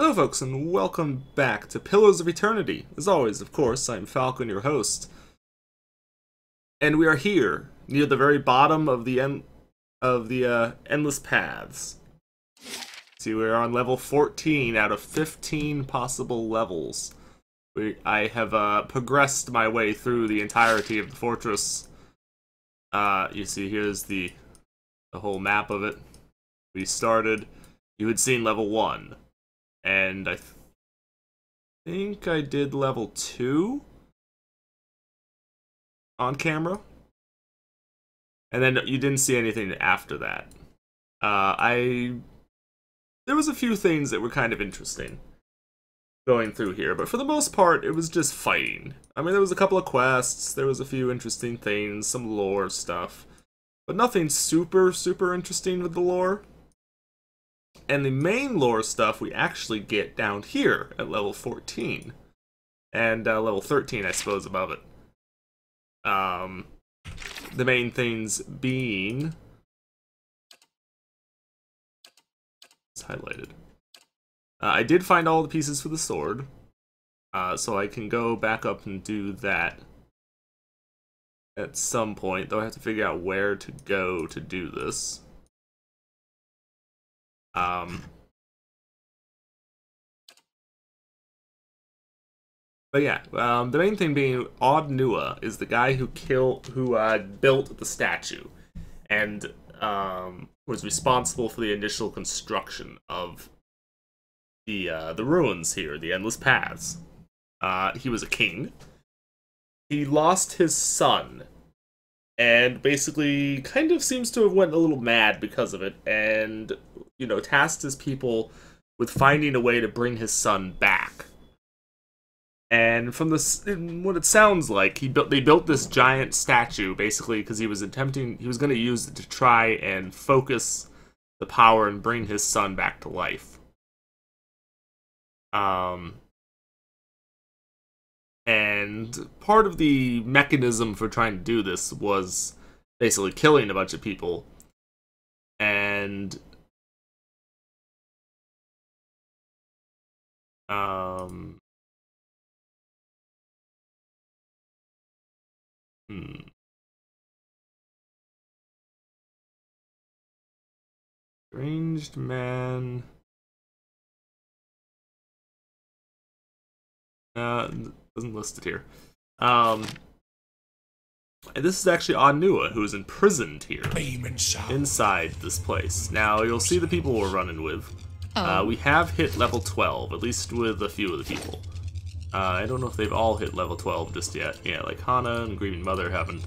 Hello folks, and welcome back to Pillars of Eternity. As always, of course, I'm Falcon, your host. And we are here, near the very bottom of the Endless Paths. See, we're on level 14 out of 15 possible levels. I have progressed my way through the entirety of the fortress. You see, here's the whole map of it. We started, you had seen level 1. And I think I did level 2 on camera. And then you didn't see anything after that. There was a few things that were kind of interesting going through here, but for the most part, it was just fighting. I mean, there was a couple of quests, there was a few interesting things, some lore stuff, but nothing super interesting with the lore. And the main lore stuff we actually get down here at level 14. And level 13, I suppose, above it. The main things being... It's highlighted. I did find all the pieces for the sword. So I can go back up and do that at some point. Though I have to figure out where to go to do this. But yeah, the main thing being Odd Nua is the guy who built the statue and was responsible for the initial construction of the ruins here, the Endless Paths. He was a king. He lost his son and basically kind of seems to have went a little mad because of it, and tasked his people with finding a way to bring his son back. And from this, what it sounds like, they built this giant statue basically because he was going to use it to try and focus the power and bring his son back to life. And part of the mechanism for trying to do this was basically killing a bunch of people. And Ranged man. Doesn't list it here. And this is actually Odd Nua, who is imprisoned here inside this place. Now you'll see the people we're running with. We have hit level 12, at least with a few of the people. I don't know if they've all hit level 12 just yet. Yeah, like Hana and Grieving Mother haven't.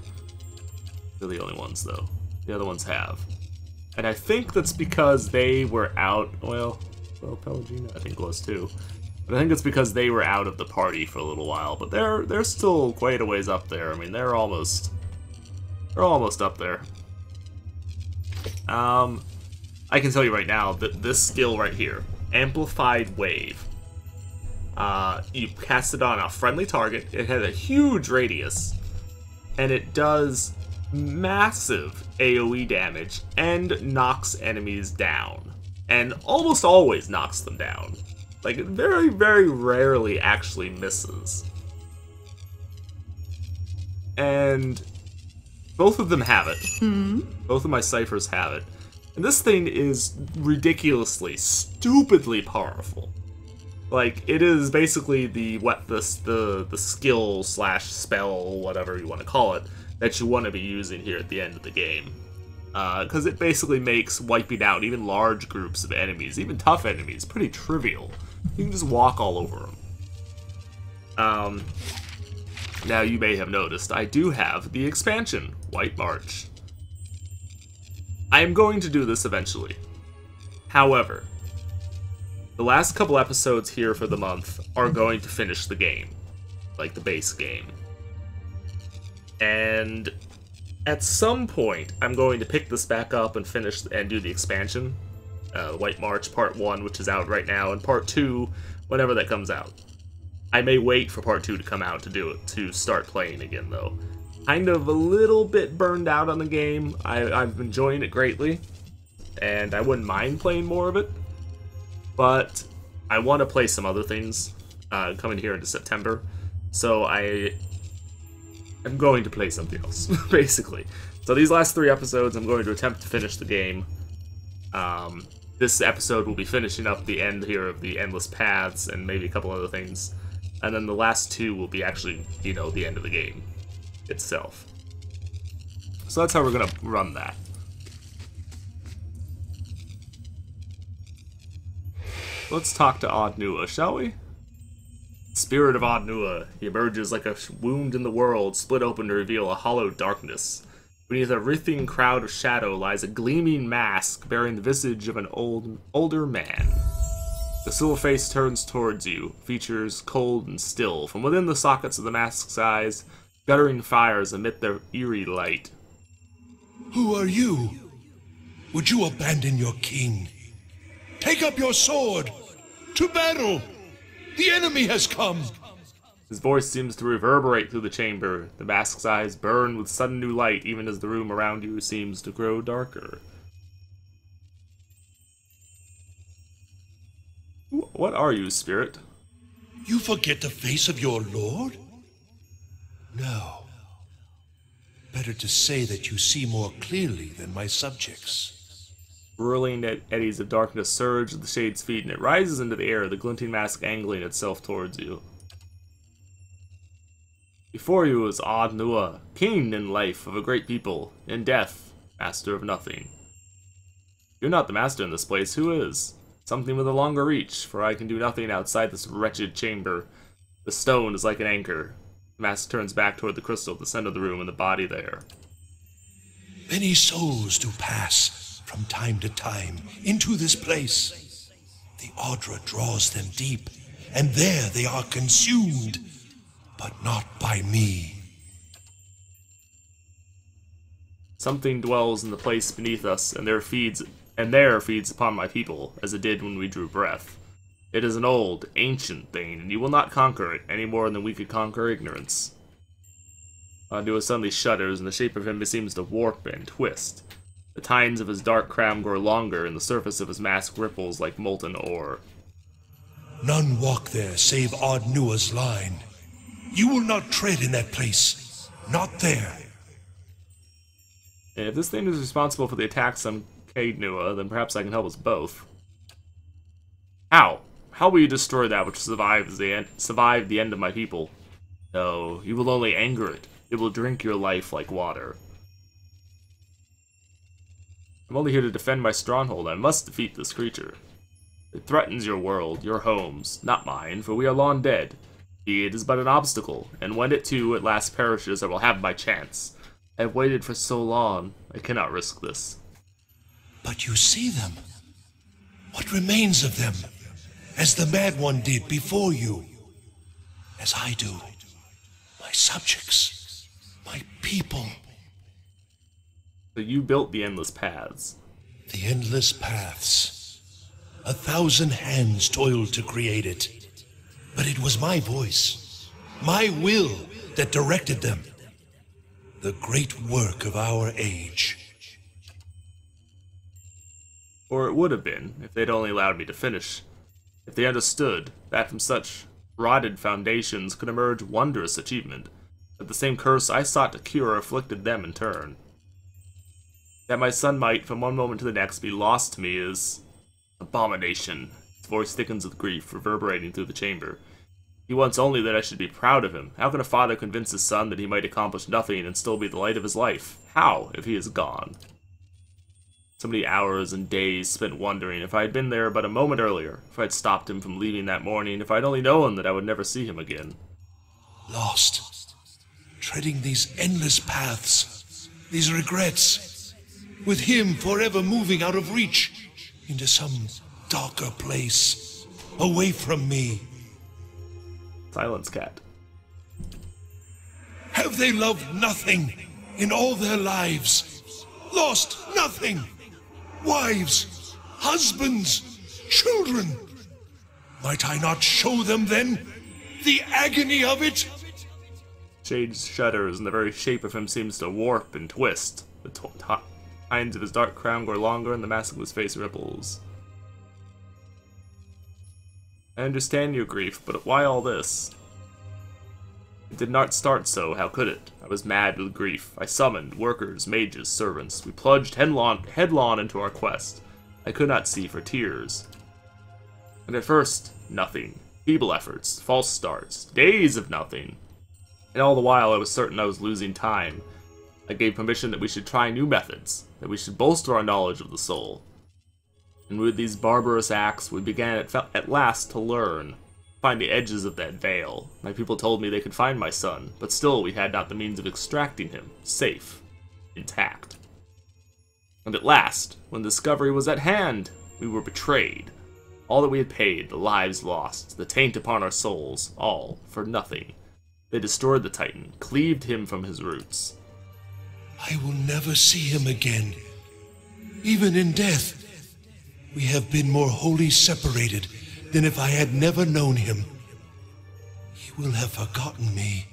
They're the only ones, though. The other ones have. And I think that's because they were out... Well, Pelagina, I think, was too. But I think it's because they were out of the party for a little while. But they're still quite a ways up there. I mean, they're almost up there. I can tell you right now that this skill right here, Amplified Wave, you cast it on a friendly target, it has a huge radius, and it does massive AoE damage and knocks enemies down. And almost always knocks them down. Like, it very rarely actually misses. And both of them have it. Both of my ciphers have it. And this thing is ridiculously, stupidly powerful. Like, it is basically the skill slash spell, whatever you want to call it, that you want to be using here at the end of the game. Because it basically makes wiping out even large groups of enemies, even tough enemies, pretty trivial. You can just walk all over them. Now, you may have noticed, I do have the expansion, White March. I am going to do this eventually. However, the last couple episodes here for the month are going to finish the game. Like the base game. And at some point, I'm going to pick this back up and finish and do the expansion. White March Part 1, which is out right now, and Part 2, whenever that comes out. I may wait for Part 2 to come out to start playing again, though. Kind of a little bit burned out on the game. I've been enjoying it greatly, and I wouldn't mind playing more of it. But I want to play some other things coming here into September, so I'm going to play something else, basically. So these last 3 episodes, I'm going to attempt to finish the game. This episode will be finishing up the end here of the Endless Paths and maybe a couple other things. And then the last 2 will be actually, you know, the end of the game itself. So that's how we're going to run that. Let's talk to Ard Nua, shall we? Spirit of Ard Nua. He emerges like a wound in the world, split open to reveal a hollow darkness. Beneath a writhing crowd of shadow lies a gleaming mask bearing the visage of an older man. The silver face turns towards you, features cold and still. From within the sockets of the mask's eyes, guttering fires emit their eerie light. Who are you? Would you abandon your king? Take up your sword! To battle! The enemy has come! His voice seems to reverberate through the chamber. The mask's eyes burn with sudden new light, even as the room around you seems to grow darker. What are you, spirit? You forget the face of your lord? No. Better to say that you see more clearly than my subjects. Whirling eddies of darkness surge at the shade's feet, and it rises into the air, the glinting mask angling itself towards you. Before you is Ard Nua, king in life of a great people, in death, master of nothing. You're not the master in this place, who is? Something with a longer reach, for I can do nothing outside this wretched chamber. The stone is like an anchor. The mask turns back toward the crystal at the center of the room and the body there. Many souls do pass, from time to time, into this place. The Audra draws them deep, and there they are consumed, but not by me. Something dwells in the place beneath us, and there feeds upon my people, as it did when we drew breath. It is an old, ancient thing, and you will not conquer it, any more than we could conquer ignorance. Ard Nua suddenly shudders, and the shape of him seems to warp and twist. The tines of his dark crown grow longer, and the surface of his mask ripples like molten ore. None walk there save Ard Nua's line. You will not tread in that place. Not there. And if this thing is responsible for the attacks on Caed Nua, then perhaps I can help us both. How? How will you destroy that which survived the end of my people? No, you will only anger it. It will drink your life like water. I'm only here to defend my stronghold. I must defeat this creature. It threatens your world, your homes, not mine, for we are long dead. It is but an obstacle, and when it too at last perishes, I will have my chance. I have waited for so long, I cannot risk this. But you see them. What remains of them? As the Mad One did before you. As I do. My subjects. My people. So you built the Endless Paths. The Endless Paths. 1,000 hands toiled to create it. But it was my voice, my will, that directed them. The great work of our age. Or it would have been, if they'd only allowed me to finish. If they understood that from such rotted foundations could emerge wondrous achievement, that the same curse I sought to cure afflicted them in turn. That my son might, from one moment to the next, be lost to me is abomination. His voice thickens with grief, reverberating through the chamber. He wants only that I should be proud of him. How can a father convince his son that he might accomplish nothing and still be the light of his life? How, if he is gone? So many hours and days spent wondering if I had been there but a moment earlier, if I had stopped him from leaving that morning, if I had only known that I would never see him again. Lost. Treading these endless paths, these regrets, with him forever moving out of reach, into some darker place, away from me. Silence, cat. Have they loved nothing in all their lives? Lost nothing? Wives, husbands, children? Might I not show them then the agony of it? Shade shudders, and the very shape of him seems to warp and twist. The tines of his dark crown grow longer, and the mask of his face ripples. I understand your grief, but why all this? It did not start so, how could it? I was mad with grief. I summoned workers, mages, servants. We plunged headlong into our quest. I could not see for tears. And at first, nothing. Feeble efforts, false starts, days of nothing. And all the while I was certain I was losing time. I gave permission that we should try new methods, that we should bolster our knowledge of the soul. And with these barbarous acts, we began at last to learn, find the edges of that veil. My people told me they could find my son, but still we had not the means of extracting him, safe, intact. And at last, when discovery was at hand, we were betrayed. All that we had paid, the lives lost, the taint upon our souls, all for nothing. They destroyed the Titan, cleaved him from his roots. I will never see him again. Even in death, we have been more wholly separated than if I had never known him. He will have forgotten me.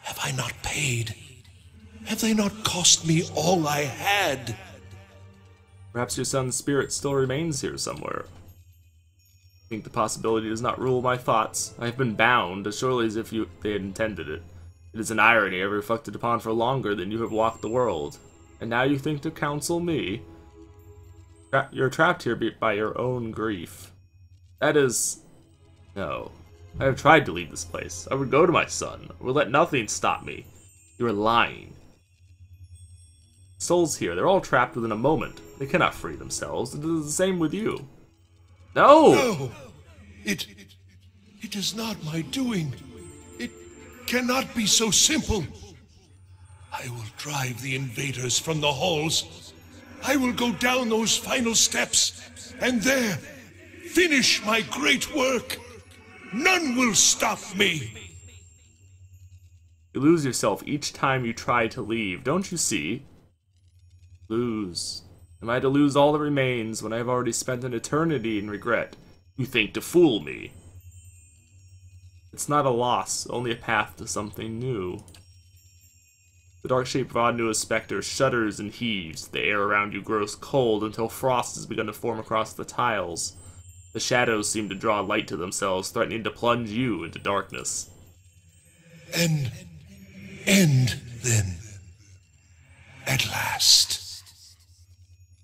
Have I not paid? Have they not cost me all I had? Perhaps your son's spirit still remains here somewhere. I think the possibility does not rule my thoughts. I have been bound, as surely as if they had intended it. It is an irony I have reflected upon for longer than you have walked the world. And now you think to counsel me? You're trapped here by your own grief. That is... No. I have tried to leave this place. I would go to my son. I would let nothing stop me. You are lying. Souls here, they're all trapped within a moment. They cannot free themselves. It is the same with you. No! No! It is not my doing. It cannot be so simple. I will drive the invaders from the halls. I will go down those final steps, and there, finish my great work. None will stop me. You lose yourself each time you try to leave, don't you see? Lose. Am I to lose all that remains when I have already spent an eternity in regret? You think to fool me. It's not a loss, only a path to something new. The dark shape of Adnua's specter shudders and heaves. The air around you grows cold until frost has begun to form across the tiles. The shadows seem to draw light to themselves, threatening to plunge you into darkness. End, then. At last.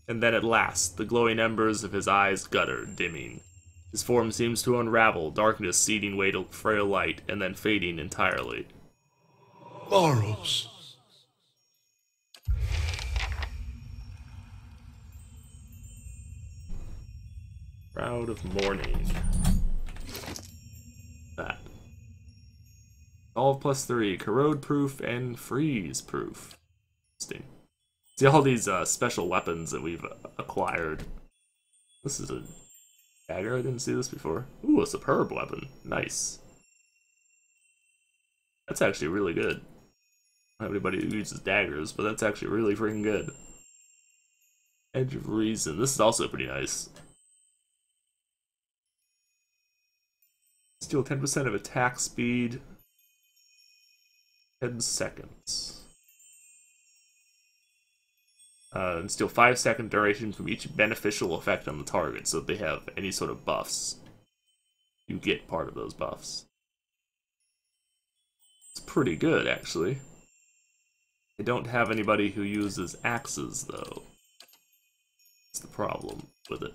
And then at last, the glowing embers of his eyes gutter, dimming. His form seems to unravel, darkness ceding way to frail light, and then fading entirely. Morals. Shroud of Mourning. That. All +3, corrode proof and freeze proof. Interesting. See all these special weapons that we've acquired. This is a dagger, I didn't see this before. Ooh, a superb weapon. Nice. That's actually really good. I don't have anybody who uses daggers, but that's actually really freaking good. Edge of Reason. This is also pretty nice. Steal 10% of attack speed. 10 seconds. And steal 5-second duration from each beneficial effect on the target, so if they have any sort of buffs, you get part of those buffs. It's pretty good, actually. I don't have anybody who uses axes, though. That's the problem with it.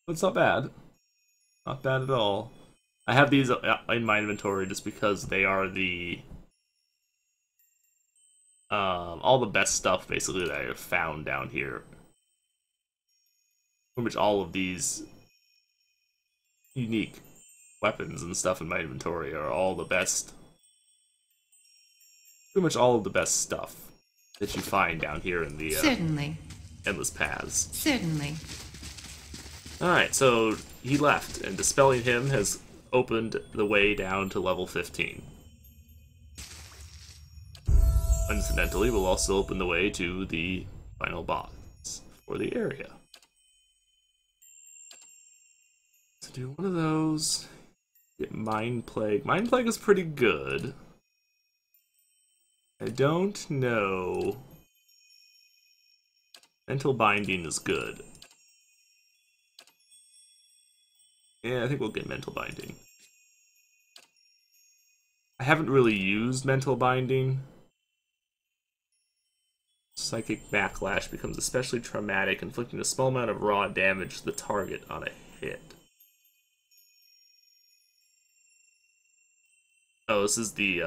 But it's not bad. Not bad at all. I have these in my inventory just because they are the... all the best stuff, basically, that I have found down here. Pretty much all of these unique weapons and stuff in my inventory are all the best. Pretty much all of the best stuff that you find down here in the Certainly. Endless Paths. Certainly. Alright, so he left, and dispelling him has opened the way down to level 15. Incidentally, we'll also open the way to the final boss for the area. To do one of those, get Mind Plague. Mind Plague is pretty good. I don't know. Mental Binding is good. Yeah, I think we'll get Mental Binding. I haven't really used Mental Binding. Psychic Backlash becomes especially traumatic, inflicting a small amount of raw damage to the target on a hit. Oh, this is the,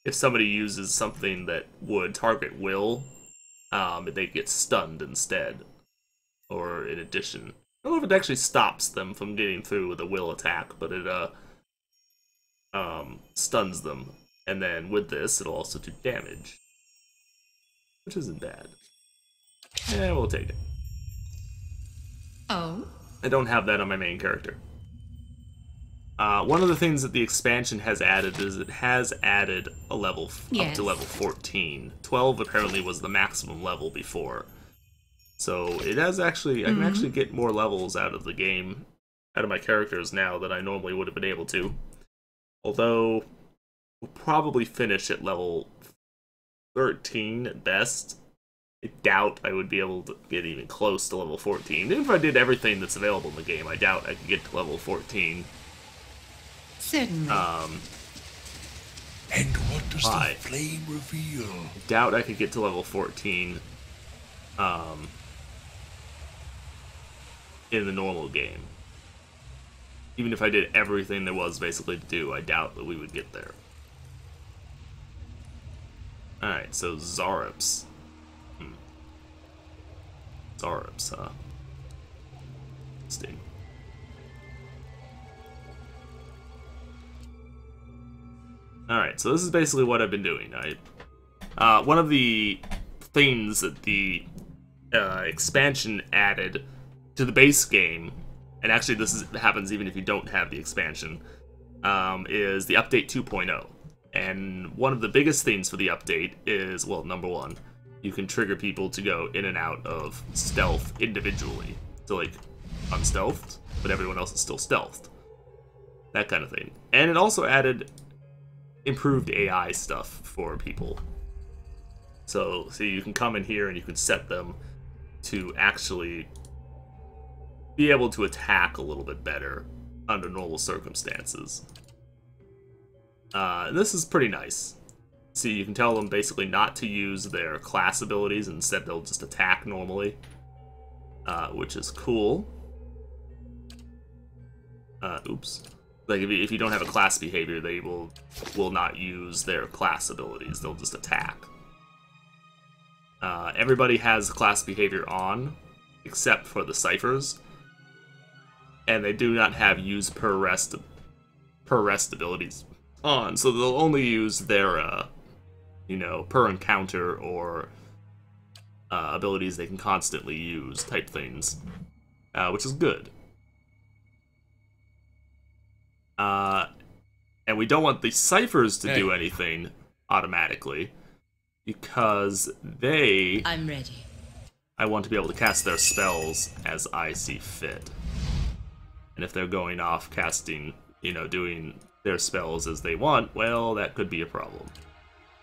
if somebody uses something that would target will, they get stunned instead. Or in addition. I don't know if it actually stops them from getting through with a will attack, but it, stuns them. And then with this, it'll also do damage. Which isn't bad. Yeah, we'll take it. Oh? I don't have that on my main character. One of the things that the expansion has added is it has added a level up to level 14. 12 apparently was the maximum level before. So it has actually, I can actually get more levels out of the game, out of my characters now than I normally would have been able to. Although, we'll probably finish at level 13 at best. I doubt I would be able to get even close to level 14. Even if I did everything that's available in the game, I doubt I could get to level 14. Certainly. And what does the flame reveal? I doubt I could get to level 14 in the normal game. Even if I did everything there was basically to do, I doubt that we would get there. Alright, so Zarops. Zarops, huh? Interesting. Alright, so this is basically what I've been doing. One of the things that the expansion added to the base game, and actually this happens even if you don't have the expansion, is the update 2.0. And one of the biggest things for the update is, well, number one, you can trigger people to go in and out of stealth individually. So, like, unstealthed, but everyone else is still stealthed. That kind of thing. And it also added improved AI stuff for people. So you can come in here and you can set them to actually be able to attack a little bit better under normal circumstances. This is pretty nice. See, you can tell them basically not to use their class abilities, instead they'll just attack normally, which is cool. Oops. Like, if you don't have a class behavior, they will not use their class abilities, they'll just attack. Everybody has class behavior on, except for the ciphers, and they do not have use per rest abilities on, so they'll only use their, you know, per encounter or abilities they can constantly use type things, which is good. And we don't want the ciphers to do anything automatically, because I'm ready. I want to be able to cast their spells as I see fit. And if they're going off casting, you know, doing their spells as they want, well, that could be a problem.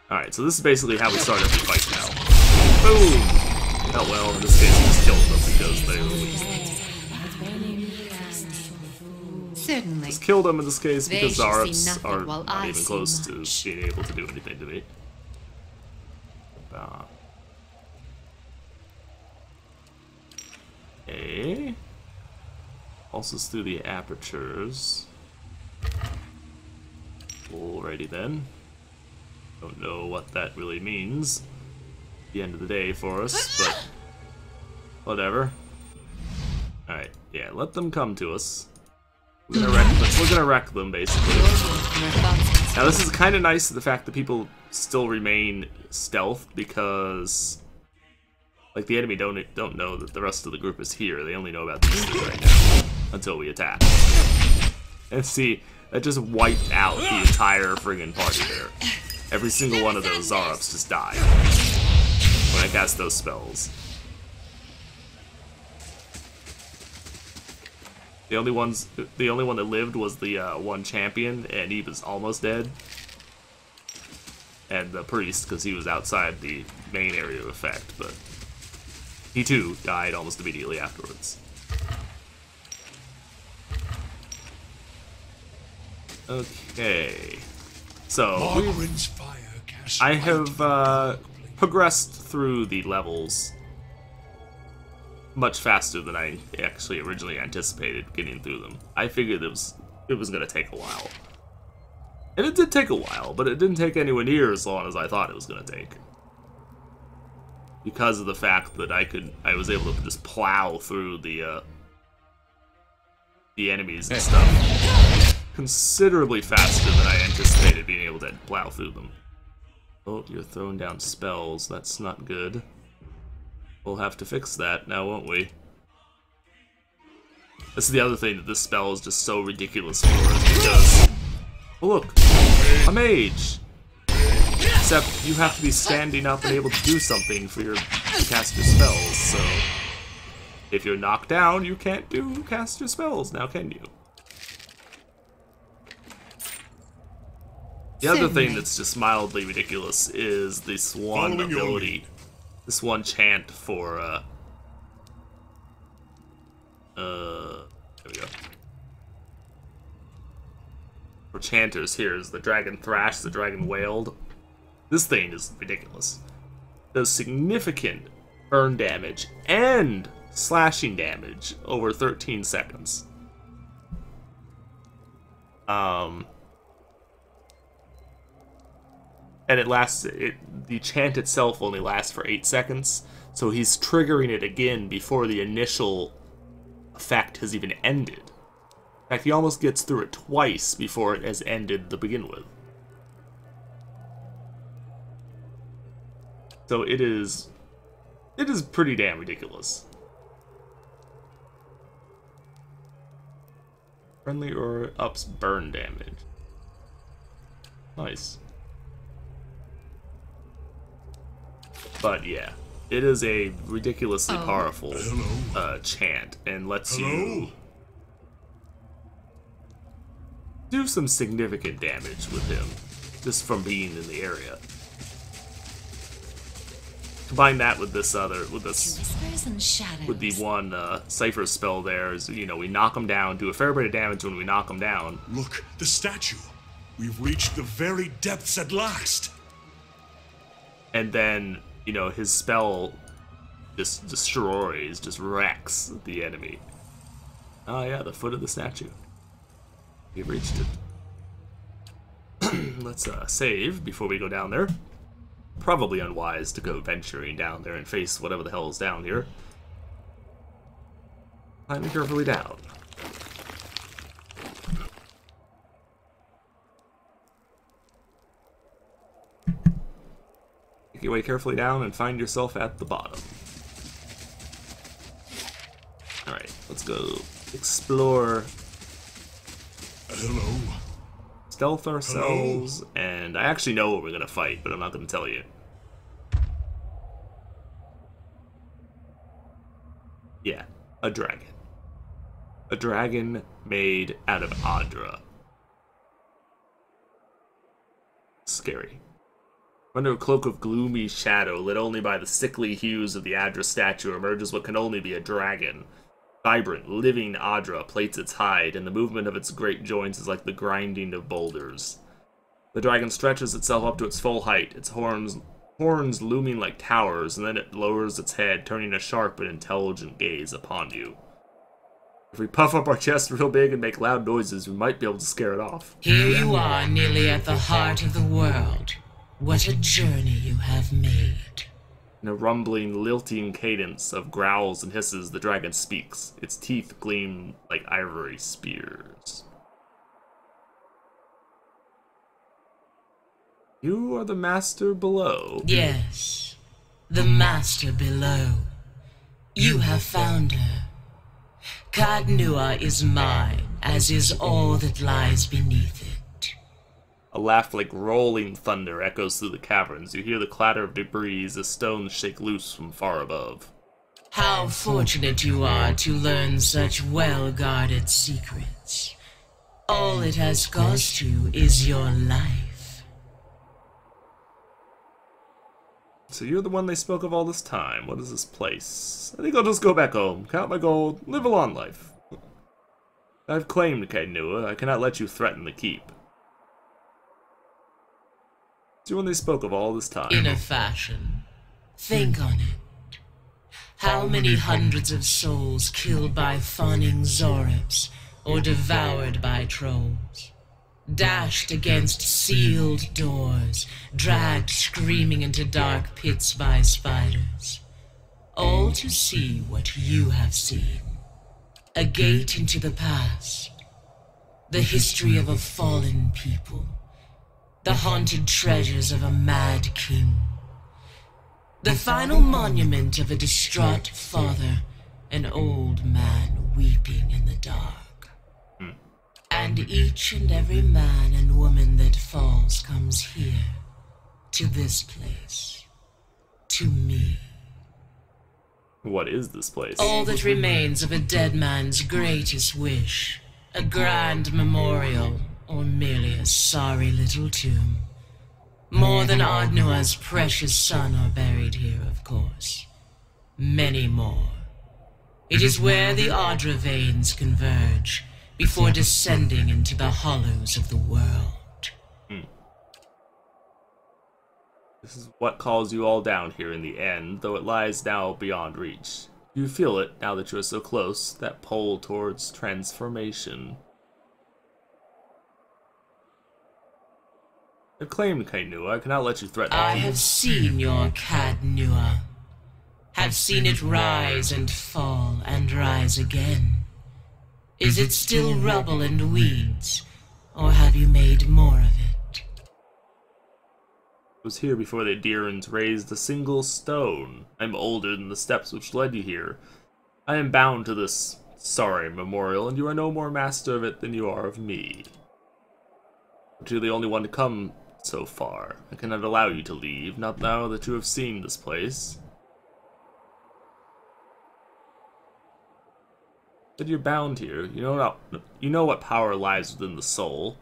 Alright, so this is basically how we start every fight now. Boom! Oh well, in this case we just killed them because they were weak. Certainly. Just killed them in this case because Zarops are not not even close to being able to do anything to me. Okay. Pulses through the apertures. Alrighty then. Don't know what that really means at the end of the day for us, but whatever. Alright, yeah, let them come to us. We're gonna wreck them, basically. Now this is kind of nice, the fact that people still remain stealth, because like the enemy don't know that the rest of the group is here. They only know about these two right now until we attack. And see, that just wiped out the entire friggin' party there. Every single one of those Zarops just died when I cast those spells. The only one that lived was the one champion, and he was almost dead. And the priest, because he was outside the main area of effect, but he too died almost immediately afterwards. Okay. So, Margarin's fire casts I light have progressed through the levels much faster than I actually originally anticipated getting through them. I figured it was going to take a while. And it did take a while, but it didn't take anywhere near as long as I thought it was going to take. Because of the fact that I was able to just plow through the enemies and stuff considerably faster than I anticipated being able to plow through them. Oh, you're throwing down spells. That's not good. We'll have to fix that now, won't we? This is the other thing that this spell is just so ridiculous for, is because... Oh, look! A mage! Except you have to be standing up and able to do something for your to cast your spells, so... If you're knocked down, you can't cast your spells, now can you? The other thing that's just mildly ridiculous is this one ability, this one chant for, there we go. For chanters here is the Dragon Thrash, the Dragon Wailed. This thing is ridiculous. Does significant burn damage and slashing damage over 13 seconds. And it lasts, the chant itself only lasts for 8 seconds, so he's triggering it again before the initial effect has even ended. In fact, he almost gets through it twice before it has ended to begin with. So it is pretty damn ridiculous. Friendly or ups burn damage. Nice. But yeah, it is a ridiculously powerful chant and lets you do some significant damage with him just from being in the area. Combine that with this with the one Cypher spell there is, you know, we knock him down, do a fair bit of damage when we knock him down. Look, the statue. We've reached the very depths at last. And then, you know, his spell just destroys, just wrecks the enemy. Oh yeah, the foot of the statue. We've reached it. Let's save before we go down there. Probably unwise to go venturing down there and face whatever the hell is down here. Climbing carefully down. Make your way carefully down and find yourself at the bottom. Alright, let's go explore. Hello. Stealth ourselves, and I actually know what we're gonna fight, but I'm not gonna tell you. Yeah, a dragon. A dragon made out of Adra. Scary. Under a cloak of gloomy shadow, lit only by the sickly hues of the Adra statue, emerges what can only be a dragon. Vibrant, living Adra plates its hide, and the movement of its great joints is like the grinding of boulders. The dragon stretches itself up to its full height, its horns looming like towers, and then it lowers its head, turning a sharp and intelligent gaze upon you. If we puff up our chest real big and make loud noises, we might be able to scare it off. Here you are, nearly at the heart of the world. What a journey you have made. In a rumbling, lilting cadence of growls and hisses, the dragon speaks. Its teeth gleam like ivory spears. You are the master below. Yes, the master below. You have found her. Kadnua is mine, as is all that lies beneath it. A laugh like rolling thunder echoes through the caverns. You hear the clatter of debris as stones shake loose from far above. How fortunate you are to learn such well-guarded secrets. All it has cost you is your life. So you're the one they spoke of all this time. What is this place? I think I'll just go back home, count my gold, live a long life. I've claimed Kainua. I cannot let you threaten the keep. See when they spoke of all this time. In a fashion. Think on it. How many hundreds of souls killed by fawning Zorips, or devoured by trolls? Dashed against sealed doors, dragged screaming into dark pits by spiders. All to see what you have seen. A gate into the past. The history of a fallen people. The haunted treasures of a mad king. The final monument of a distraught father, an old man weeping in the dark. And each and every man and woman that falls comes here, to this place, to me. What is this place? All that remains of a dead man's greatest wish. A grand memorial, or merely a sorry little tomb. More than Ardnua's precious son are buried here, of course. Many more. It is where the Ardra veins converge, before descending into the hollows of the world. This is what calls you all down here in the end, though it lies now beyond reach. You feel it, now that you are so close, that pull towards transformation. I've claimed Kainua. I cannot let you threaten I it. have seen your Kadnua. Have seen it rise and fall and rise again. Is it still rubble and weeds, or have you made more of it? I was here before the Dirans raised a single stone. I'm older than the steps which led you here. I am bound to this sorry memorial, and you are no more master of it than you are of me. But you're the only one to come so far. I cannot allow you to leave, not now that you have seen this place. But you're bound here. You know what power lies within the soul.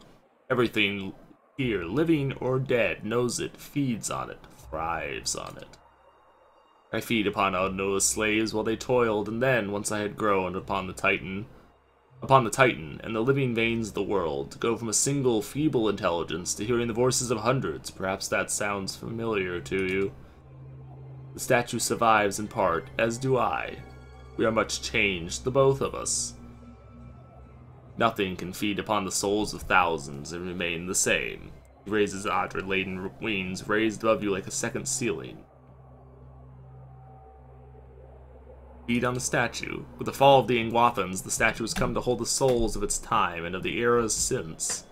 Everything here, living or dead, knows it, feeds on it, thrives on it. I feed upon Ardnua's slaves while they toiled, and then, once I had grown upon the Titan, and the living veins of the world, to go from a single feeble intelligence to hearing the voices of hundreds, perhaps that sounds familiar to you. The statue survives in part, as do I. We are much changed, the both of us. Nothing can feed upon the souls of thousands and remain the same. He raises Ardra-laden wings raised above you like a second ceiling. Feed on the statue. With the fall of the Ingwathans, the statue has come to hold the souls of its time and of the eras since.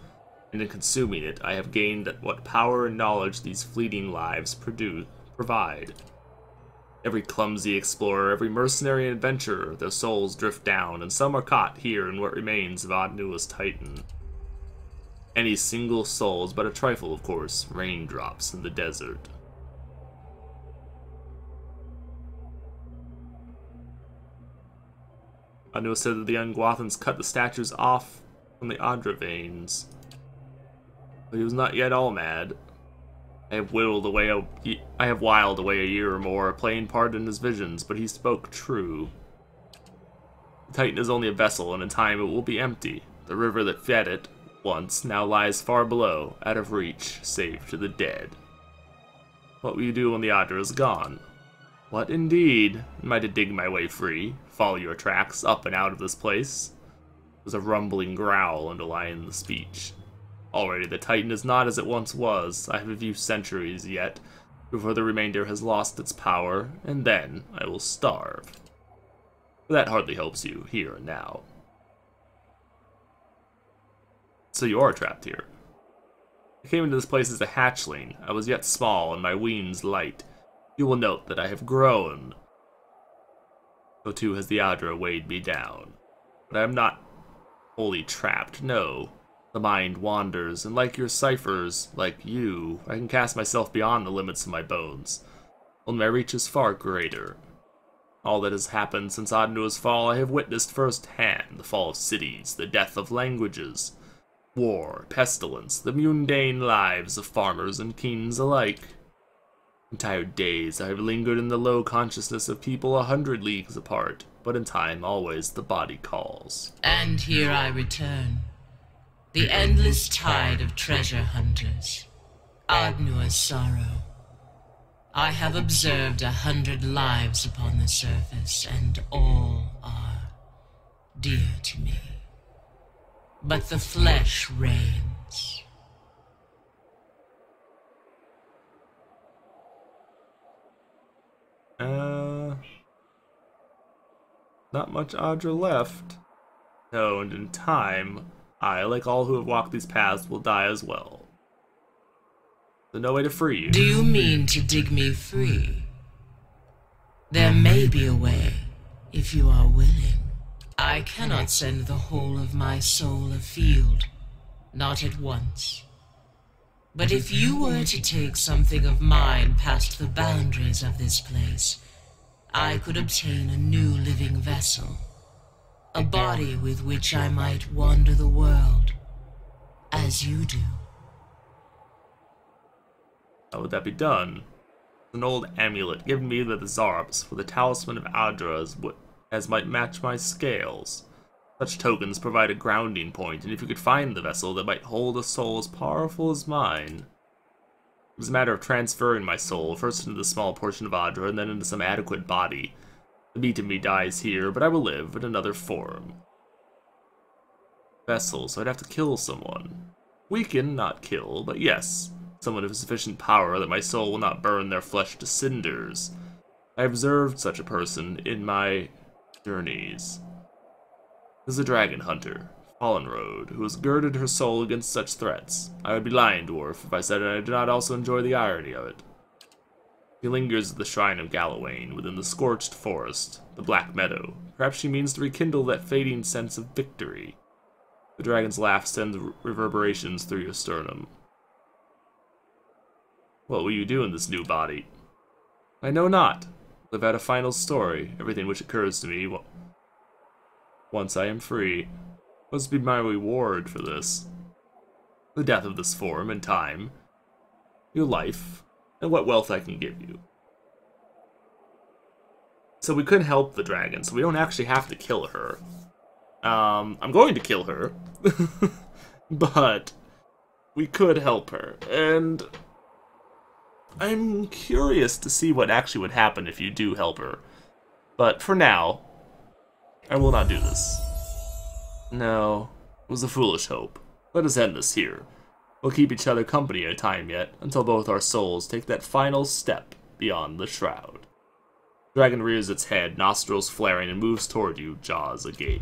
And in consuming it, I have gained what power and knowledge these fleeting lives provide. Every clumsy explorer, every mercenary and adventurer, their souls drift down, and some are caught here in what remains of Ardnua's Titan. Any single soul is but a trifle, of course, raindrops in the desert. Ardnua said that the Ungwathans cut the statues off from the Ardra veins. But he was not yet all mad. I have wiled away a year or more, playing part in his visions, but he spoke true. The Titan is only a vessel, and in time it will be empty. The river that fed it, once, now lies far below, out of reach, save to the dead. What will you do when the Ardra is gone? What indeed? Am I to dig my way free? Follow your tracks, up and out of this place? There's a rumbling growl underlying the speech. Already the Titan is not as it once was. I have a few centuries yet, before the remainder has lost its power, and then I will starve. But that hardly helps you, here and now. So you are trapped here. I came into this place as a hatchling. I was yet small, and my wings light. You will note that I have grown. So too has the Ardra weighed me down. But I am not wholly trapped, no. The mind wanders, and like your ciphers, like you, I can cast myself beyond the limits of my bones. Only my reach is far greater. All that has happened since Ardnua's fall I have witnessed firsthand. The fall of cities, the death of languages, war, pestilence, the mundane lives of farmers and kings alike. Entire days I have lingered in the low consciousness of people 100 leagues apart, but in time always the body calls. And here I return. The endless tide of treasure hunters. Ardnua's sorrow. I have observed 100 lives upon the surface, and all are dear to me. But the flesh reigns. Not much Audra left. No, and in time, I, like all who have walked these paths, will die as well. There's no way to free you. Do you mean to dig me free? There may be a way, if you are willing. I cannot send the whole of my soul afield, not at once. But if you were to take something of mine past the boundaries of this place, I could obtain a new living vessel, a body with which I might wander the world, as you do. How would that be done? An old amulet given me by the Zarps for the talisman of Audra as might match my scales. Such tokens provide a grounding point, and if you could find the vessel that might hold a soul as powerful as mine. It was a matter of transferring my soul, first into the small portion of Audra, and then into some adequate body. The meat of me dies here, but I will live in another form. Vessel, so I'd have to kill someone. Weaken, not kill, but yes, someone of sufficient power that my soul will not burn their flesh to cinders. I observed such a person in my journeys. This is a dragon hunter, Fallen Road, who has girded her soul against such threats. I would be lying, dwarf, if I said I do not also enjoy the irony of it. She lingers at the shrine of Galawain, within the scorched forest, the Black Meadow. Perhaps she means to rekindle that fading sense of victory. The dragon's laugh sends reverberations through your sternum. What will you do in this new body? I know not. Live out a final story, everything which occurs to me once I am free. What must be my reward for this? The death of this form and time, your life, and what wealth I can give you. So we could help the dragon, so we don't actually have to kill her. I'm going to kill her, but we could help her, and I'm curious to see what actually would happen if you do help her. But for now, I will not do this. No, it was a foolish hope. Let us end this here. We'll keep each other company a time yet, until both our souls take that final step beyond the shroud. The dragon rears its head, nostrils flaring, and moves toward you, jaws agape.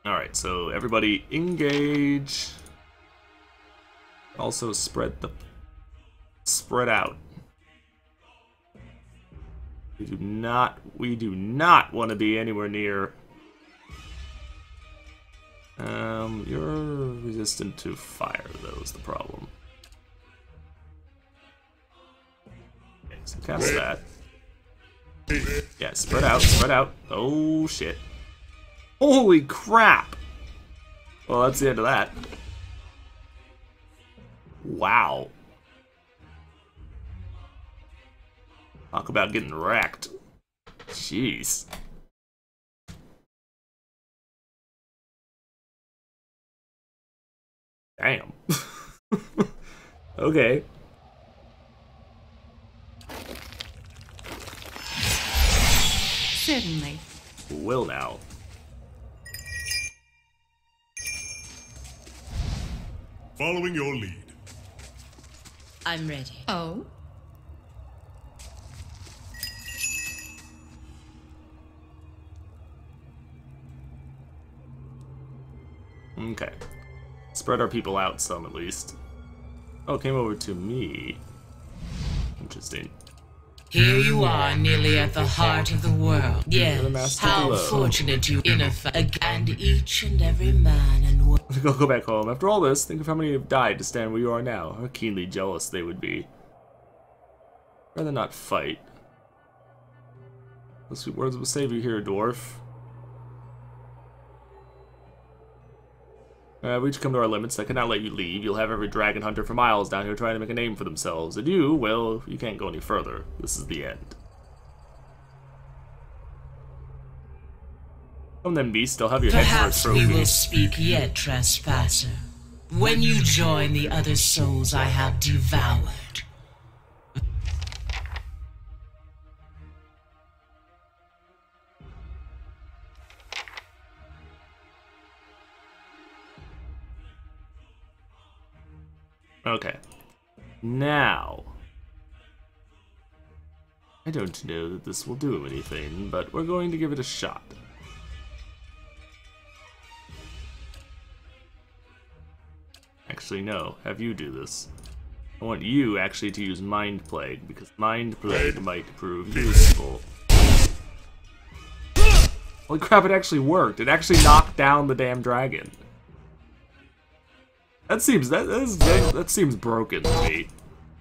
Alright, so everybody engage. Also spread out. We do not want to be anywhere near. You're resistant to fire, though, is the problem. Okay, so cast that. Yeah, spread out, spread out. Oh, shit. Holy crap! Well, that's the end of that. Wow. Talk about getting wrecked. Jeez. Damn. Okay. Certainly. Will now. Following your lead. I'm ready. Oh? Okay. Spread our people out some, at least. Oh, it came over to me. Interesting. Here you are, nearly at the heart of the world. the Yes, master how below. fortunate you and each and every man and woman. Go back home. After all this, think of how many have died to stand where you are now. How keenly jealous they would be. Rather not fight. The sweet words will save you here, dwarf. We each come to our limits. I cannot let you leave. You'll have every dragon hunter for miles down here trying to make a name for themselves. And you, well, you can't go any further. This is the end. Come then, beast. I'll have your head for a Perhaps trophy. we will speak yet, trespasser. When you join the other souls I have devoured. Okay. Now. I don't know that this will do anything, but we're going to give it a shot. Actually, no. Have you do this. I want you actually to use Mind Plague, because Mind Plague might prove useful. Holy crap, it actually worked. It actually knocked down the damn dragon. That seems that seems broken to me.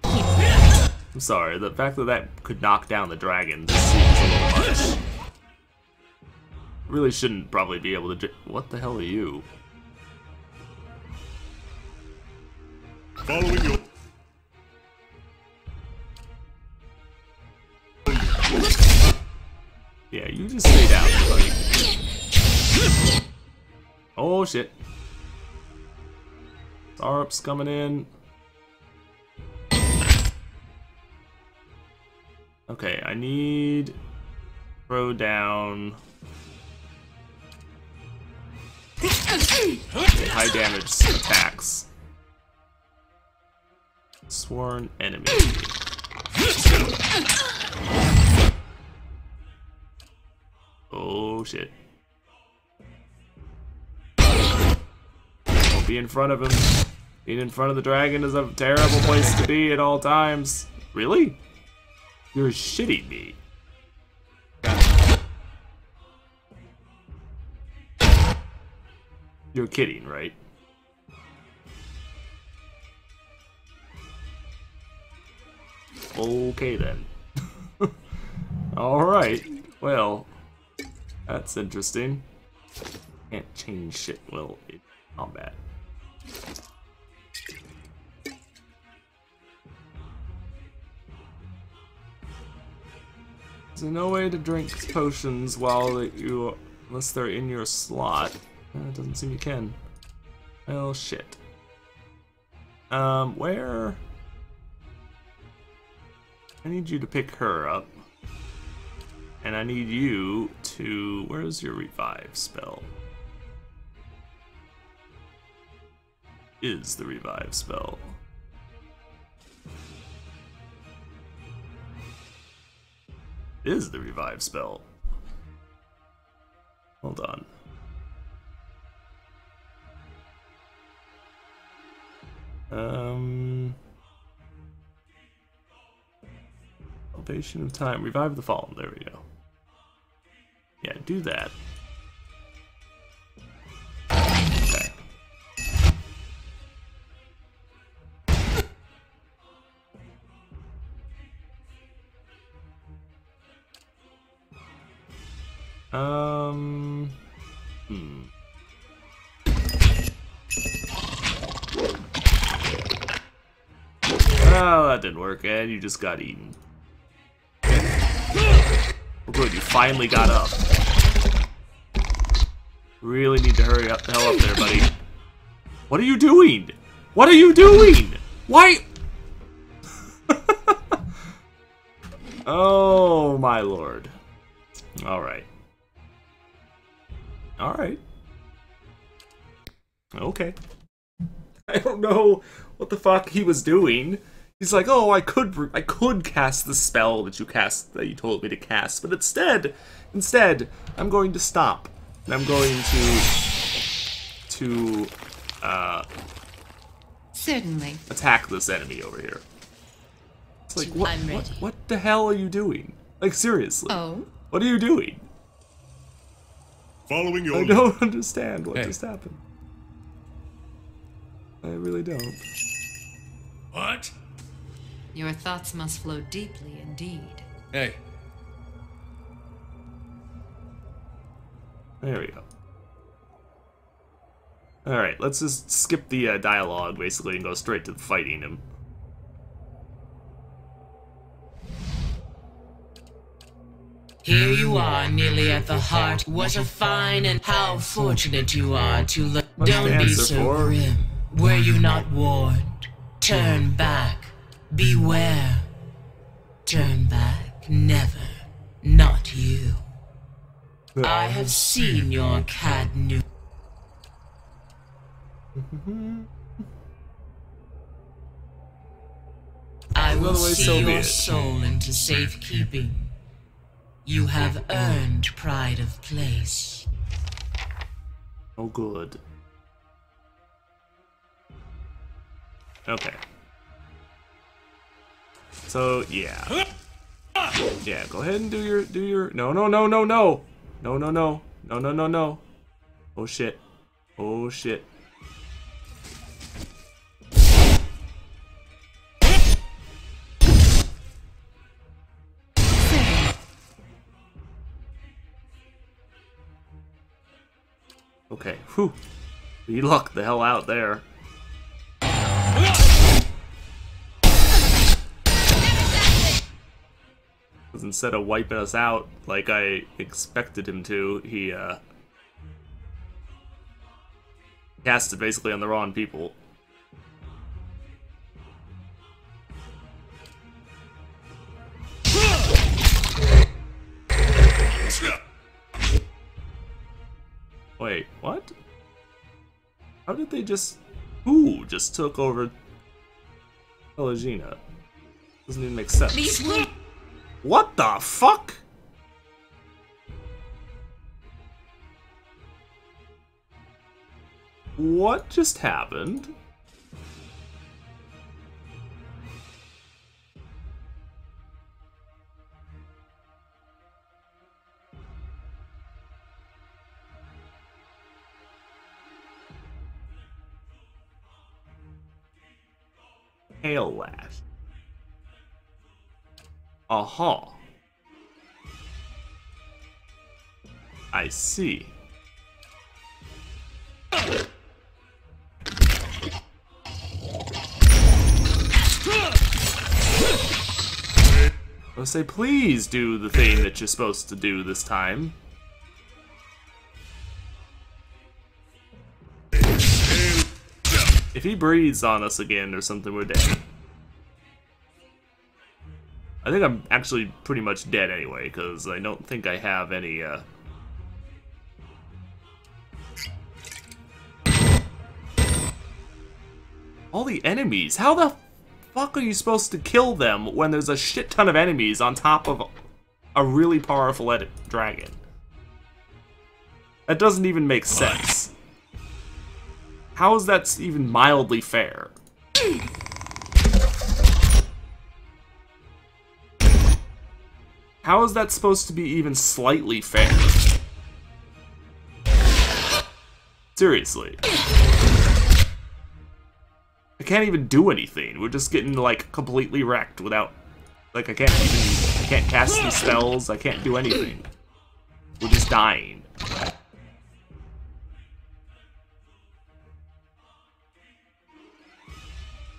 I'm sorry, the fact that that could knock down the dragon just seems a little much. Really shouldn't probably be able to do. What the hell are you? Following your... Yeah, you just stay down, buddy. Oh shit. Zarup's coming in. Okay, I need throw down high damage attacks. Sworn enemy. Oh shit. Don't be in front of him. Being in front of the dragon is a terrible place to be at all times. Really? You're shitting me. You're kidding, right? Okay then. Alright. Well, that's interesting. Can't change shit well in combat. There's no way to drink potions while you, unless they're in your slot. It doesn't seem you can. Well, shit. Where? I need you to pick her up. And I need you to... Where's your revive spell? Is the revive spell? Is the revive spell? Hold on. Salvation of time. Revive the fallen. There we go. Yeah, do that. Okay. Oh, that didn't work, and you just got eaten. Oh, good, you finally got up. Really need to hurry up the hell up there, buddy. What are you doing? What are you doing? Why? Oh, my lord. Alright. Alright. Okay. I don't know what the fuck he was doing. He's like, oh, I could cast the spell that you told me to cast, but instead, I'm going to stop. And I'm going to certainly attack this enemy over here. It's like, I'm ready. what the hell are you doing? Like, seriously. Oh? What are you doing? Following your... I don't understand what just happened. I really don't. What? Your thoughts must flow deeply indeed. Hey. There we go. Alright, let's just skip the dialogue, basically, and go straight to fighting him. Here you are, nearly at the heart. What a fine and how fortunate you are to look. Don't be so grim. Were you not warned? Turn back. Beware. Turn back. Never. Not you. I have seen your Cadnu. I will see your soul into safekeeping. You have earned pride of place. Oh, good. Okay. So, yeah. Yeah, go ahead and do your... No, no, no, no, no! No, no, no. No, no, no, no. Oh, shit. Oh, shit. Okay, whew. You lucked the hell out there. Because instead of wiping us out like I expected him to, he casted basically on the wrong people. Wait, what? How did they just... Who just took over Pelagina? Doesn't even make sense. What the fuck? What just happened? Hail Lash. Aha. I see. I'll say, please do the thing that you're supposed to do this time. If he breathes on us again or something, we're dead. I think I'm actually pretty much dead anyway, because I don't think I have any, all the enemies. How the fuck are you supposed to kill them when there's a shit ton of enemies on top of a really powerful dragon? That doesn't even make sense. How is that even mildly fair? How is that supposed to be even slightly fair? Seriously. I can't even do anything. We're just getting, like, completely wrecked without... Like, I can't cast these spells, I can't do anything. We're just dying.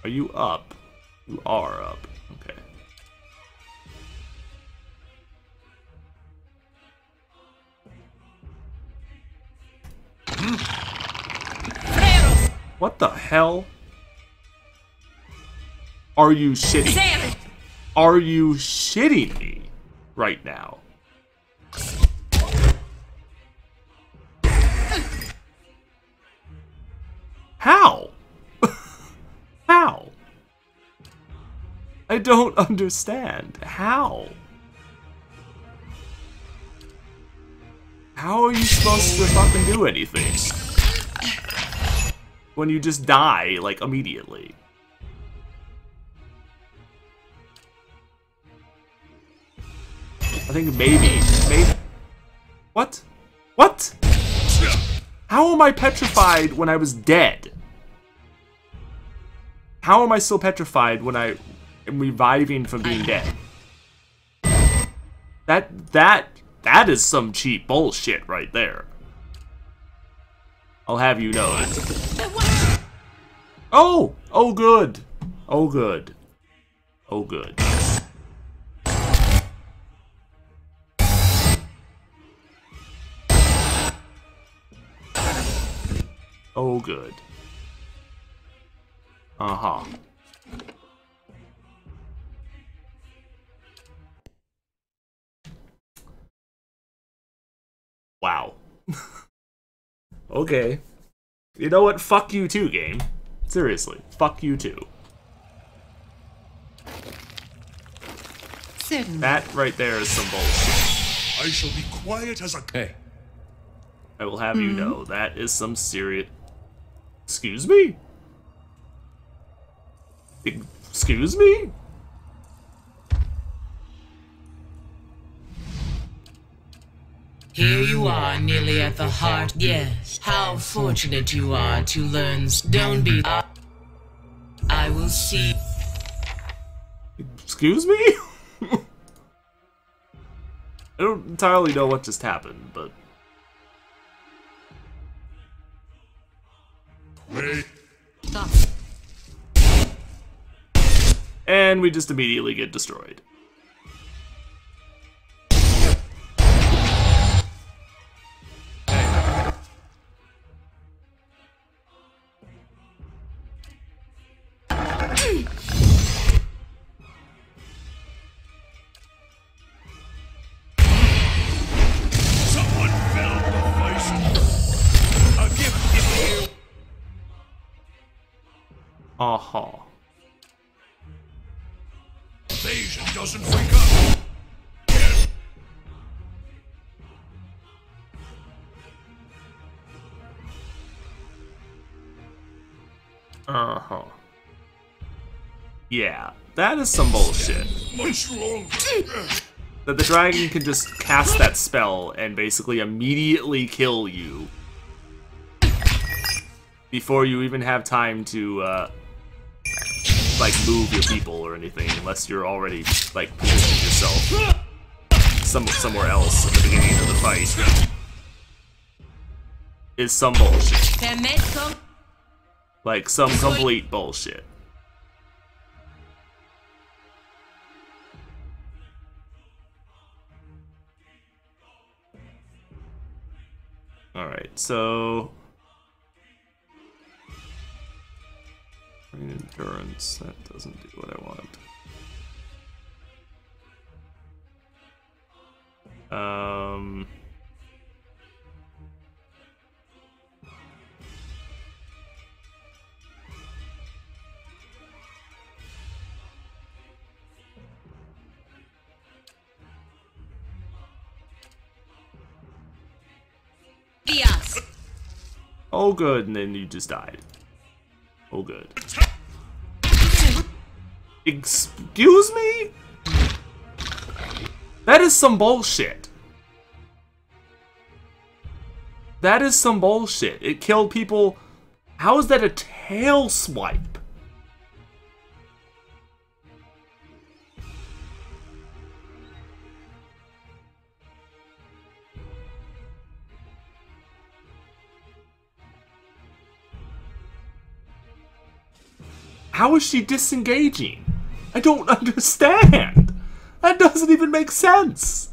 Are you up? You are up. Okay. What the hell? Are you shitting me? Are you shitting me right now? How? How? I don't understand. How? How are you supposed to fucking do anything when you just die, like, immediately? I think maybe. What? What? How am I petrified when I was dead? How am I still petrified when I am reviving from being dead? That is some cheap bullshit right there. I'll have you know it. Oh! Oh, good. Oh, good. Oh, good. Oh, good. Uh-huh. Wow. Okay. You know what? Fuck you too, game. Seriously. Fuck you too. Certainly. That right there is some bullshit. I shall be quiet as a... Hey. I will have you know, that is some serious... Excuse me? Excuse me? Here you are, nearly at the heart. Yes, how fortunate you are to learn. Don't be. I will see. Excuse me? I don't entirely know what just happened, but... Wait. Stop. And we just immediately get destroyed. Someone fell the fight. A gift is here. Uh-huh. Invasion doesn't wake up. Uh-huh. Yeah, that is some bullshit. Much longer. That the dragon can just cast that spell and basically immediately kill you before you even have time to, like, move your people or anything, unless you're already, like, positioned yourself somewhere else at the beginning of the fight. Is some bullshit. Like, some complete bullshit. Alright, so... Endurance, that doesn't do what I want. Oh good, and then you just died. Oh good. Excuse me? That is some bullshit. That is some bullshit. It killed people. How is that a tail swipe? How is she disengaging? I don't understand. That doesn't even make sense.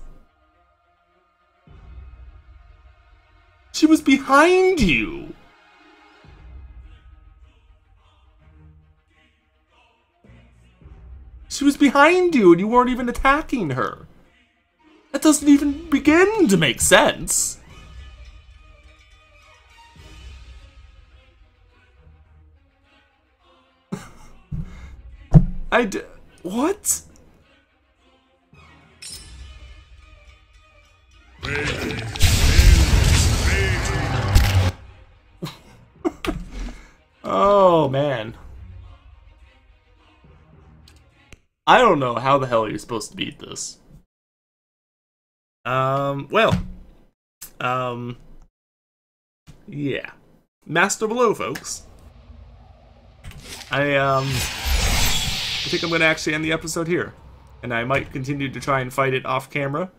She was behind you. She was behind you and you weren't even attacking her. That doesn't even begin to make sense. What? Oh, man. I don't know how the hell you're supposed to beat this. Yeah. Master Below, folks. I think I'm going to actually end the episode here. And I might continue to try and fight it off camera.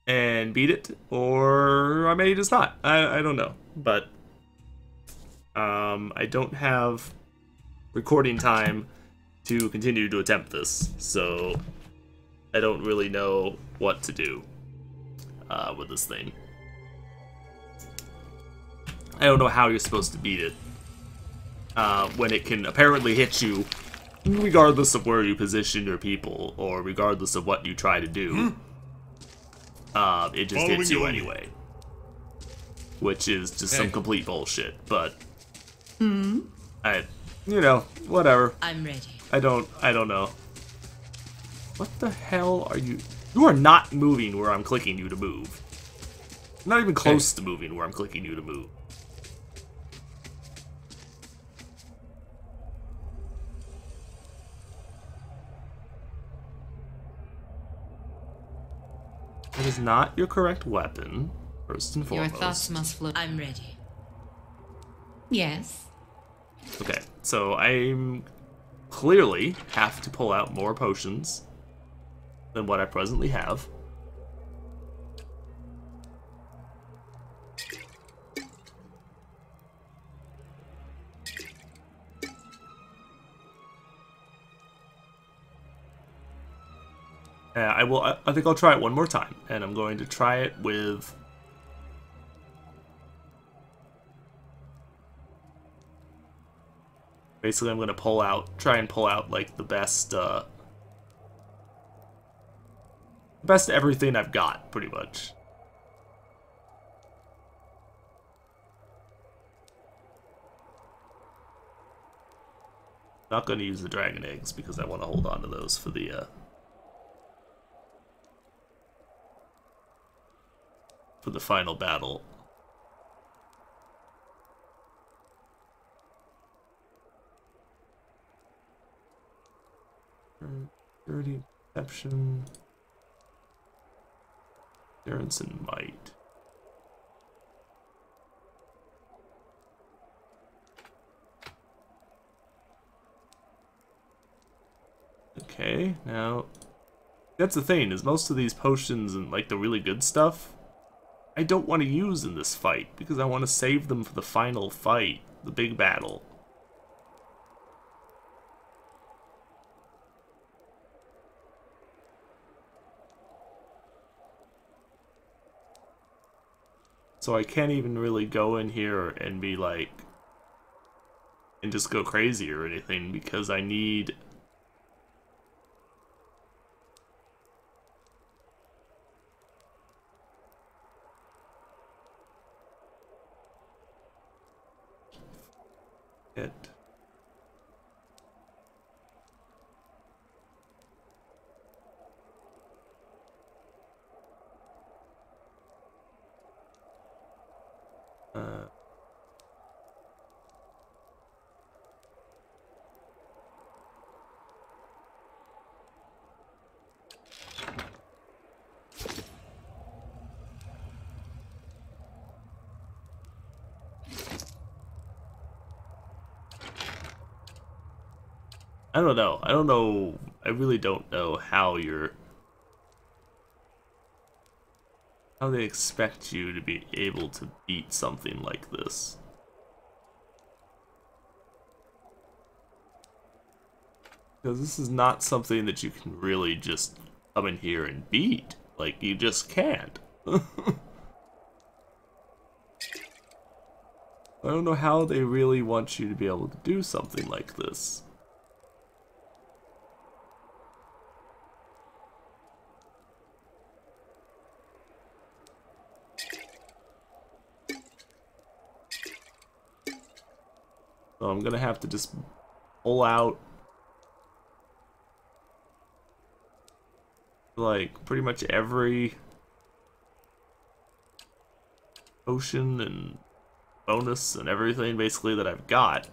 And beat it. Or I may just not. I don't know. but I don't have recording time to continue to attempt this, so I don't really know what to do with this thing. I don't know how you're supposed to beat it when it can apparently hit you regardless of where you position your people or regardless of what you try to do. It just hits you anyway, which is just some complete bullshit. But whatever. I'm ready. I don't know. What the hell are you? You are not moving where I'm clicking you to move. Not even close to moving where I'm clicking you to move. That is not your correct weapon, first and Your foremost. thoughts must flow. I'm ready. Yes. Okay, so I'm clearly have to pull out more potions than what I presently have. I think I'll try it one more time, and I'm going to try it with basically I'm going to try and pull out like the best everything I've got, pretty much. Not going to use the dragon eggs because I want to hold on to those for the final battle. 30 perception, endurance, and might. Okay, now that's the thing, is most of these potions and like the really good stuff I don't want to use in this fight because I want to save them for the final fight, the big battle. So I can't even really go in here and be like, and just go crazy or anything because I need it. I don't know. I don't know. I really don't know how they expect you to be able to beat something like this. Because this is not something that you can really just come in here and beat. Like, you just can't. I don't know how they really want you to be able to do something like this. So I'm gonna have to just pull out like pretty much every potion and bonus and everything basically that I've got.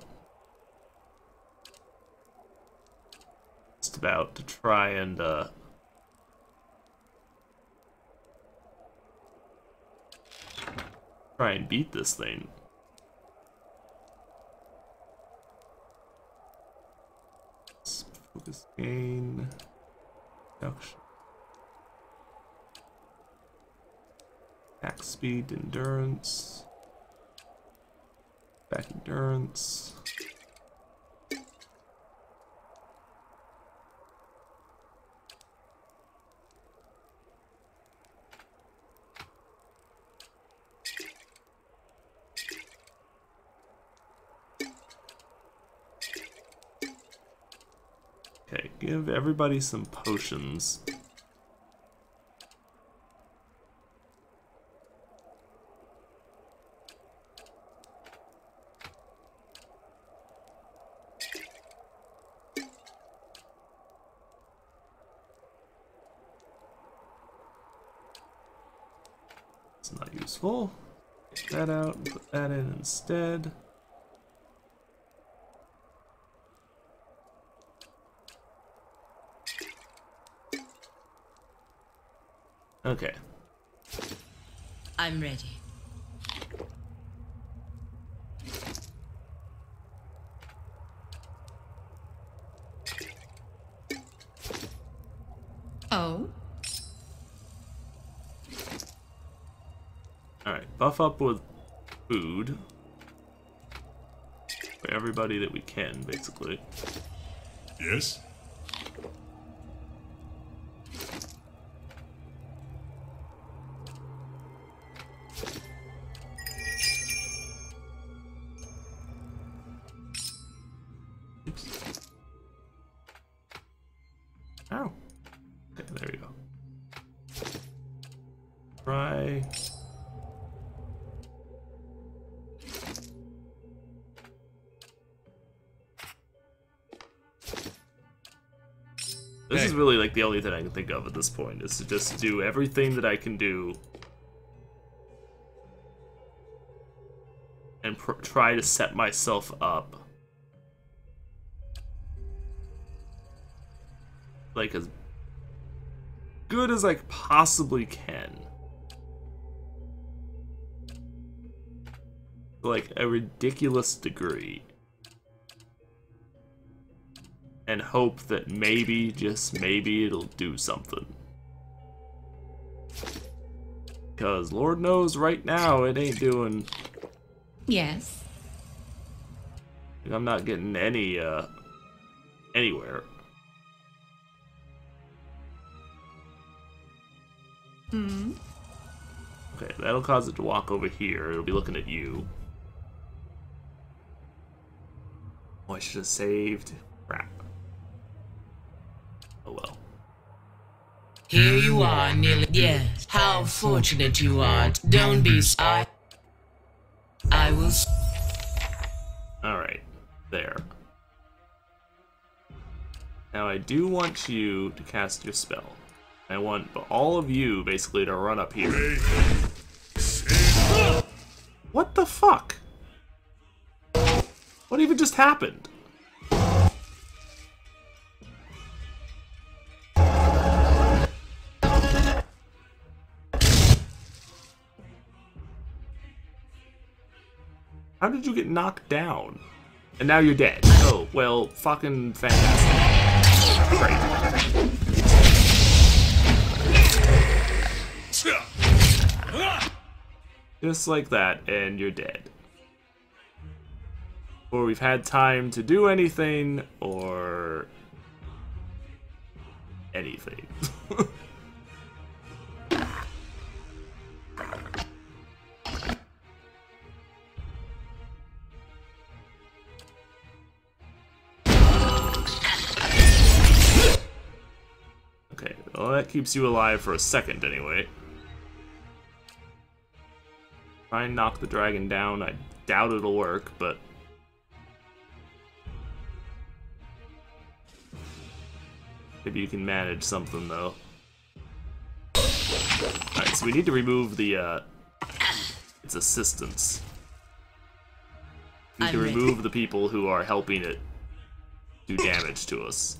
Just about to try and beat this thing. Focus gain, reduction, attack speed, endurance. Back endurance. Okay, give everybody some potions. It's not useful. Take that out and put that in instead. Okay. I'm ready. Oh? Alright, buff up with food. For everybody that we can, basically. Yes? Ow. Okay, there you go. Try. This is really like the only thing I can think of at this point, is to just do everything that I can do and try to set myself up like as good as I possibly can. Like a ridiculous degree. And hope that maybe, just maybe, it'll do something. Because Lord knows right now it ain't doing... Yes. I'm not getting any, anywhere. Hmm? Okay, that'll cause it to walk over here. It'll be looking at you. Oh, I should have saved. Crap. Oh well. Here you are, nearly. Yes, how fortunate you are. Don't be shy. I will. Alright, there. Now I do want you to cast your spell. I want all of you basically to run up here. What the fuck? What even just happened? How did you get knocked down? And now you're dead. Oh, well, fucking fantastic. Great. Just like that, and you're dead. Or we've had time to do anything, or anything. Okay, well that keeps you alive for a second anyway. Try and knock the dragon down. I doubt it'll work, but... maybe you can manage something, though. Alright, so we need to remove the, its assistants. We need to remove the people who are helping it do damage to us.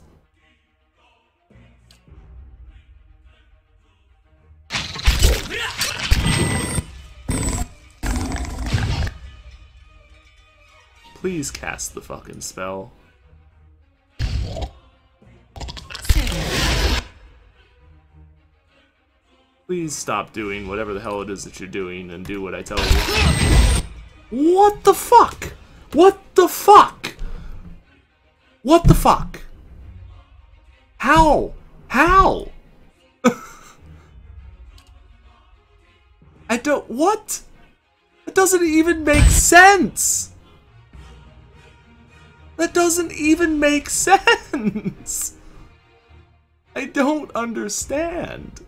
Please cast the fucking spell. Please stop doing whatever the hell it is that you're doing and do what I tell you. What the fuck? What the fuck? What the fuck? How? How? I don't... What? That doesn't even make sense! That doesn't even make sense! I don't understand.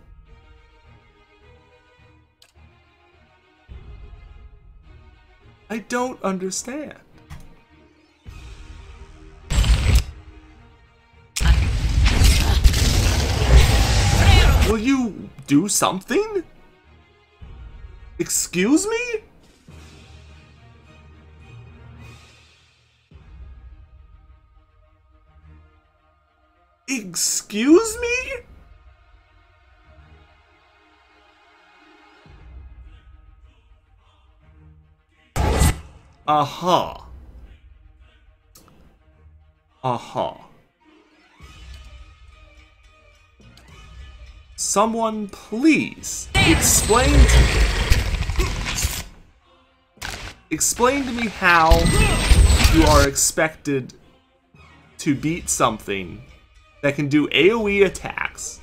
I don't understand. Will you do something? Excuse me? Excuse me? Uh-huh. Uh-huh. Someone please explain to me. Explain to me how you are expected to beat something that can do AoE attacks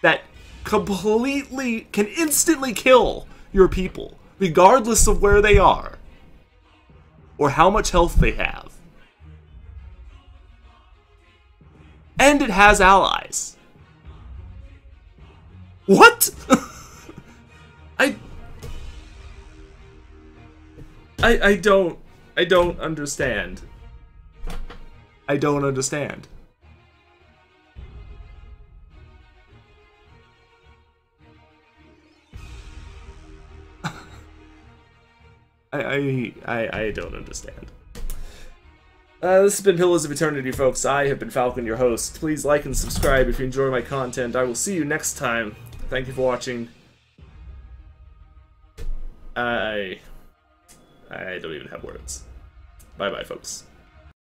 that completely can instantly kill your people, regardless of where they are or how much health they have. And it has allies. What? I don't understand. I don't understand. I don't understand. This has been Pillars of Eternity, folks. I have been Falcon, your host. Please like and subscribe if you enjoy my content. I will see you next time. Thank you for watching. I don't even have words. Bye-bye, folks.